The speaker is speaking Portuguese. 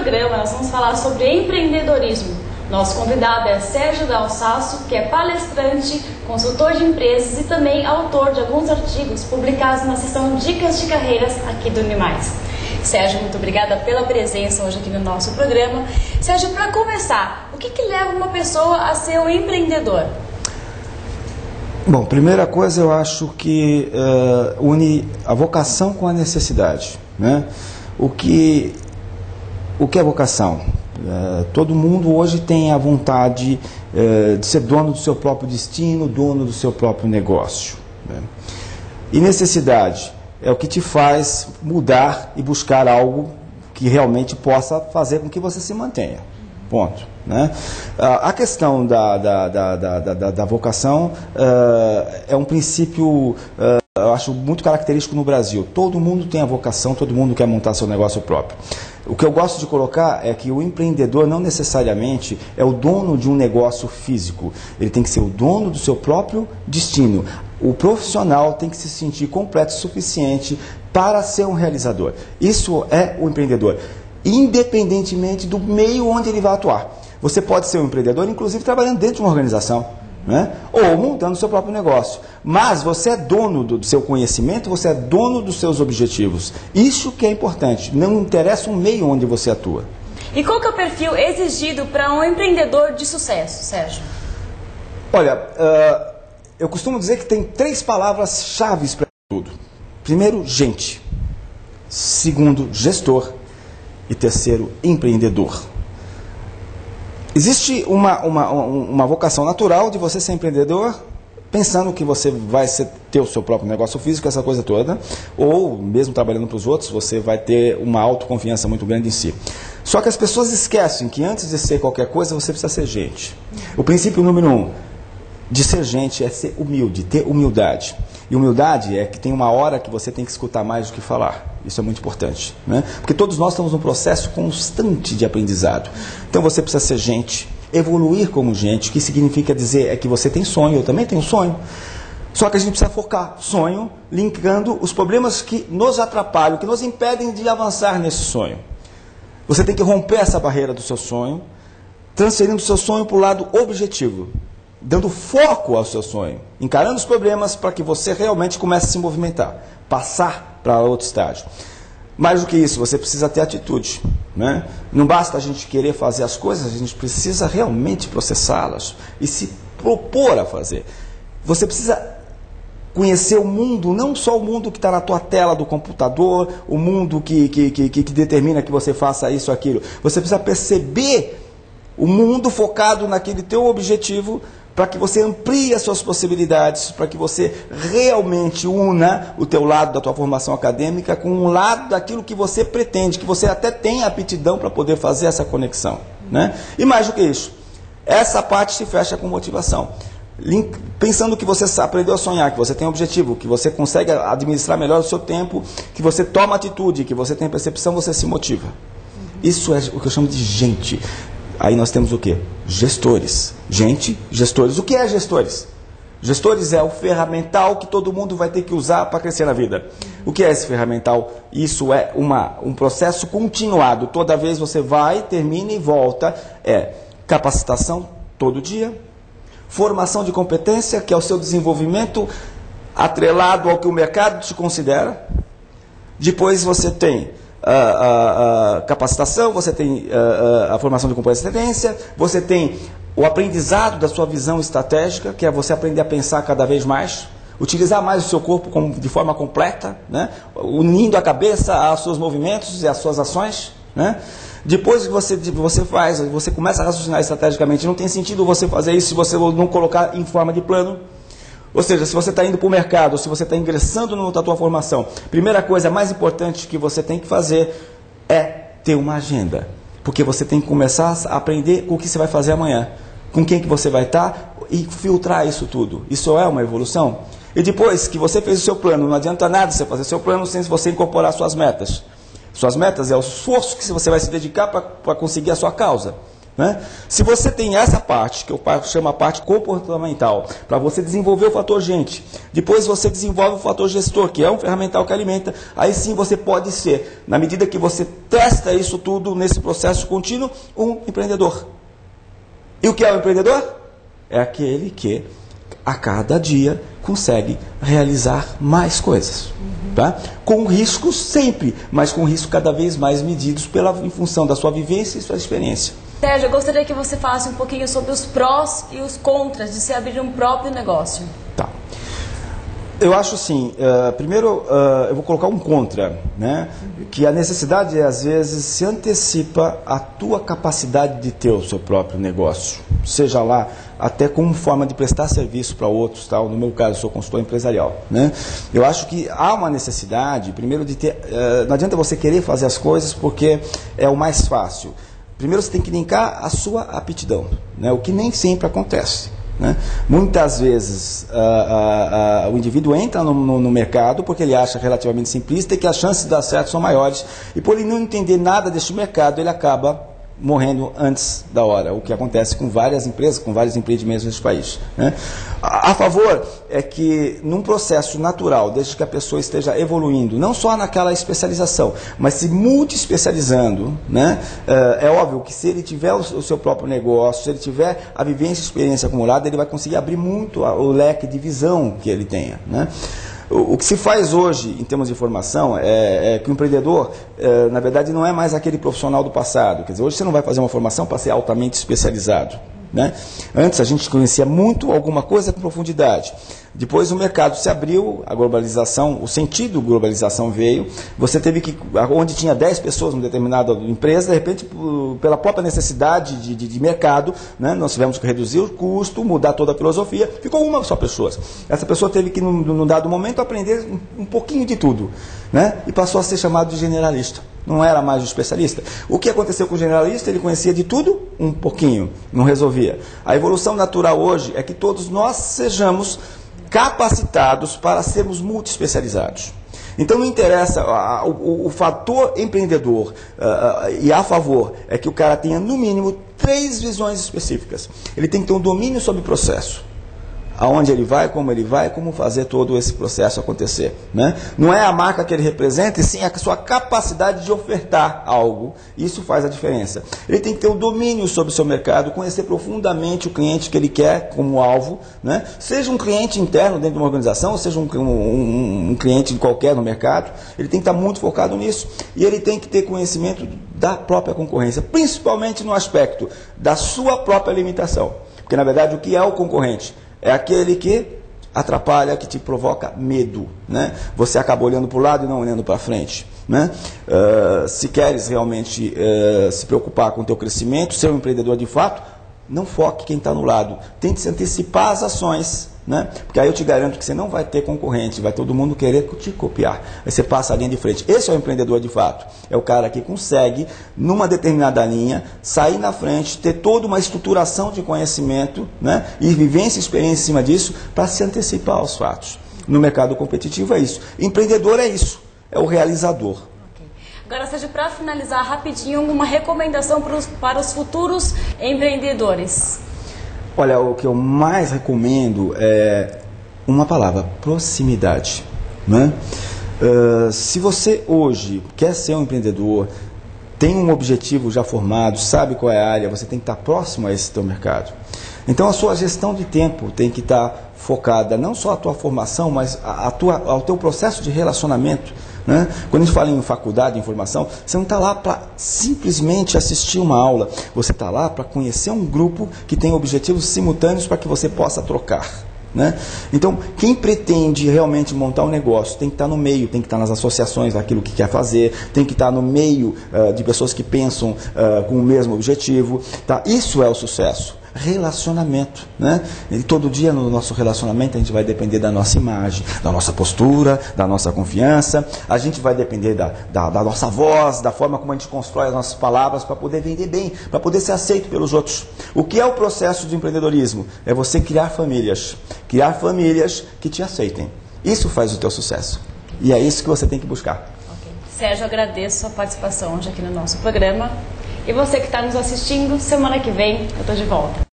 programa nós vamos falar sobre empreendedorismo. Nosso convidado é Sérgio Dalsasso, que é palestrante, consultor de empresas e também autor de alguns artigos publicados na seção Dicas de Carreiras aqui do Unimais. Sérgio, muito obrigada pela presença hoje aqui no nosso programa. Sérgio, para começar, o que leva uma pessoa a ser um empreendedor? Bom, primeira coisa, eu acho que une a vocação com a necessidade, né? O que é vocação? Todo mundo hoje tem a vontade de ser dono do seu próprio destino, dono do seu próprio negócio, né? E necessidade é o que te faz mudar e buscar algo que realmente possa fazer com que você se mantenha. Ponto, né? A questão da vocação é um princípio, eu acho, muito característico no Brasil. Todo mundo tem a vocação, todo mundo quer montar seu negócio próprio. O que eu gosto de colocar é que o empreendedor não necessariamente é o dono de um negócio físico. Ele tem que ser o dono do seu próprio destino. O profissional tem que se sentir completo o suficiente para ser um realizador. Isso é o empreendedor, independentemente do meio onde ele vai atuar. Você pode ser um empreendedor, inclusive trabalhando dentro de uma organização, né? Ou montando o seu próprio negócio. Mas você é dono do seu conhecimento, você é dono dos seus objetivos. Isso que é importante. Não interessa o meio onde você atua. E qual que é o perfil exigido para um empreendedor de sucesso, Sérgio? Olha, eu costumo dizer que tem 3 palavras-chave para tudo. Primeiro, gente. Segundo, gestor. E terceiro, empreendedor. Existe uma vocação natural de você ser empreendedor, pensando que você vai ter o seu próprio negócio físico, essa coisa toda, ou mesmo trabalhando para os outros, você vai ter uma autoconfiança muito grande em si. Só que as pessoas esquecem que antes de ser qualquer coisa, você precisa ser gente. O princípio número 1 de ser gente é ser humilde, ter humildade. E humildade é que tem uma hora que você tem que escutar mais do que falar. Isso é muito importante, né? Porque todos nós estamos num processo constante de aprendizado. Então você precisa ser gente, evoluir como gente. O que significa dizer é que você tem sonho, eu também tenho sonho. Só que a gente precisa focar sonho, linkando os problemas que nos atrapalham, que nos impedem de avançar nesse sonho. Você tem que romper essa barreira do seu sonho, transferindo o seu sonho para o lado objetivo, dando foco ao seu sonho, encarando os problemas para que você realmente comece a se movimentar, passar para outro estágio. Mais do que isso, você precisa ter atitude, né? Não basta a gente querer fazer as coisas, a gente precisa realmente processá-las e se propor a fazer. Você precisa conhecer o mundo, não só o mundo que está na tua tela do computador, o mundo que determina que você faça isso ou aquilo. Você precisa perceber o mundo focado naquele teu objetivo, para que você amplie as suas possibilidades, para que você realmente una o teu lado da tua formação acadêmica com um lado daquilo que você pretende, que você até tem aptidão para poder fazer essa conexão, né? E mais do que isso, essa parte se fecha com motivação. Pensando que você aprendeu a sonhar, que você tem um objetivo, que você consegue administrar melhor o seu tempo, que você toma atitude, que você tem percepção, você se motiva. Isso é o que eu chamo de gente. Aí nós temos o quê? Gestores. Gente, gestores. O que é gestores? Gestores é o ferramental que todo mundo vai ter que usar para crescer na vida. O que é esse ferramental? Isso é um processo continuado. Toda vez você vai, termina e volta. É capacitação todo dia. Formação de competência, que é o seu desenvolvimento atrelado ao que o mercado te considera. Depois você tem a capacitação, você tem a formação de competência, você tem o aprendizado da sua visão estratégica, que é você aprender a pensar cada vez mais, utilizar mais o seu corpo de forma completa, né? Unindo a cabeça aos seus movimentos e às suas ações, né? Depois que você começa a raciocinar estrategicamente, não tem sentido você fazer isso se você não colocar em forma de plano. Ou seja, se você está indo para o mercado, ou se você está ingressando na tua formação, primeira coisa mais importante que você tem que fazer é ter uma agenda. Porque você tem que começar a aprender o que você vai fazer amanhã, com quem que você vai estar e filtrar isso tudo. Isso é uma evolução. E depois que você fez o seu plano, não adianta nada você fazer seu plano sem você incorporar suas metas. Suas metas é o esforço que você vai se dedicar para conseguir a sua causa. né? Se você tem essa parte, que eu chamo a parte comportamental, para você desenvolver o fator gente, depois você desenvolve o fator gestor, que é um ferramental que alimenta, aí sim você pode ser, na medida que você testa isso tudo nesse processo contínuo, um empreendedor. E o que é um empreendedor? É aquele que a cada dia consegue realizar mais coisas. Tá? Com riscos sempre, mas com riscos cada vez mais medidos em função da sua vivência e sua experiência. Sérgio, eu gostaria que você falasse um pouquinho sobre os prós e os contras de se abrir um próprio negócio. Tá. Eu acho assim, primeiro eu vou colocar um contra, né? Que a necessidade às vezes se antecipa à tua capacidade de ter o seu próprio negócio, seja lá até como forma de prestar serviço para outros, tal. No meu caso eu sou consultor empresarial, né? Eu acho que há uma necessidade, primeiro de ter, não adianta você querer fazer as coisas porque é o mais fácil. Primeiro você tem que linkar a sua aptidão, né? O que nem sempre acontece. Né? Muitas vezes o indivíduo entra no mercado porque ele acha relativamente simplista e que as chances de dar certo são maiores, e por ele não entender nada deste mercado, ele acaba morrendo antes da hora, o que acontece com várias empresas, com vários empreendimentos nesse país. Né? A favor é que num processo natural, desde que a pessoa esteja evoluindo, não só naquela especialização, mas se multi-especializando, né? É óbvio que se ele tiver o seu próprio negócio, se ele tiver a vivência e experiência acumulada, ele vai conseguir abrir muito o leque de visão que ele tenha. Né? O que se faz hoje, em termos de formação, é que o empreendedor, na verdade, não é mais aquele profissional do passado. Quer dizer, hoje você não vai fazer uma formação para ser altamente especializado. Né? Antes a gente conhecia muito alguma coisa com profundidade. Depois o mercado se abriu, a globalização, o sentido globalização veio. Você teve que, onde tinha 10 pessoas numa determinada empresa, de repente, pela própria necessidade de mercado, né, nós tivemos que reduzir o custo, mudar toda a filosofia, ficou uma só pessoa. Essa pessoa teve que, num dado momento, aprender um pouquinho de tudo, né, e passou a ser chamado de generalista. Não era mais um especialista. O que aconteceu com o generalista? Ele conhecia de tudo um pouquinho, não resolvia. A evolução natural hoje é que todos nós sejamos capacitados para sermos multi-especializados. Então não interessa, o fator empreendedor e a favor é que o cara tenha no mínimo 3 visões específicas. Ele tem que ter um domínio sobre o processo. Aonde ele vai, como fazer todo esse processo acontecer. Né? Não é a marca que ele representa, e sim a sua capacidade de ofertar algo. Isso faz a diferença. Ele tem que ter o domínio sobre o seu mercado, conhecer profundamente o cliente que ele quer como alvo. Né? Seja um cliente interno dentro de uma organização, ou seja um cliente qualquer no mercado, ele tem que estar muito focado nisso. E ele tem que ter conhecimento da própria concorrência, principalmente no aspecto da sua própria limitação. Porque, na verdade, o que é o concorrente? É aquele que atrapalha, que te provoca medo. Né? Você acaba olhando para o lado e não olhando para frente. Né? Se queres realmente se preocupar com o teu crescimento, ser um empreendedor de fato, não foque quem está no lado. Tente se antecipar às ações. Né? Porque aí eu te garanto que você não vai ter concorrente, vai todo mundo querer te copiar. Aí você passa a linha de frente. Esse é o empreendedor de fato. É o cara que consegue, numa determinada linha, sair na frente, ter toda uma estruturação de conhecimento, né? E vivência e experiência em cima disso, para se antecipar aos fatos. No mercado competitivo é isso. Empreendedor é isso, é o realizador. Agora, Sérgio, para finalizar rapidinho, uma recomendação para os futuros empreendedores. Olha, o que eu mais recomendo é uma palavra: proximidade. Né? Se você hoje quer ser um empreendedor, tem um objetivo já formado, sabe qual é a área, você tem que estar próximo a esse teu mercado. Então a sua gestão de tempo tem que estar focada não só à tua formação, mas ao teu processo de relacionamento. Né? Quando a gente fala em faculdade, em formação, você não está lá para simplesmente assistir uma aula, você está lá para conhecer um grupo que tem objetivos simultâneos para que você possa trocar. Né? Então, quem pretende realmente montar um negócio tem que estar no meio, tem que estar nas associações daquilo que quer fazer, tem que estar no meio de pessoas que pensam com o mesmo objetivo. Tá? Isso é o sucesso. Relacionamento, né? E todo dia no nosso relacionamento a gente vai depender da nossa imagem, da nossa postura, da nossa confiança, a gente vai depender da nossa voz, da forma como a gente constrói as nossas palavras para poder vender bem, para poder ser aceito pelos outros. O que é o processo de empreendedorismo? É você criar famílias que te aceitem. Isso faz o teu sucesso. E é isso que você tem que buscar. Okay. Sérgio, agradeço a sua participação hoje aqui no nosso programa. E você que está nos assistindo, semana que vem eu tô de volta.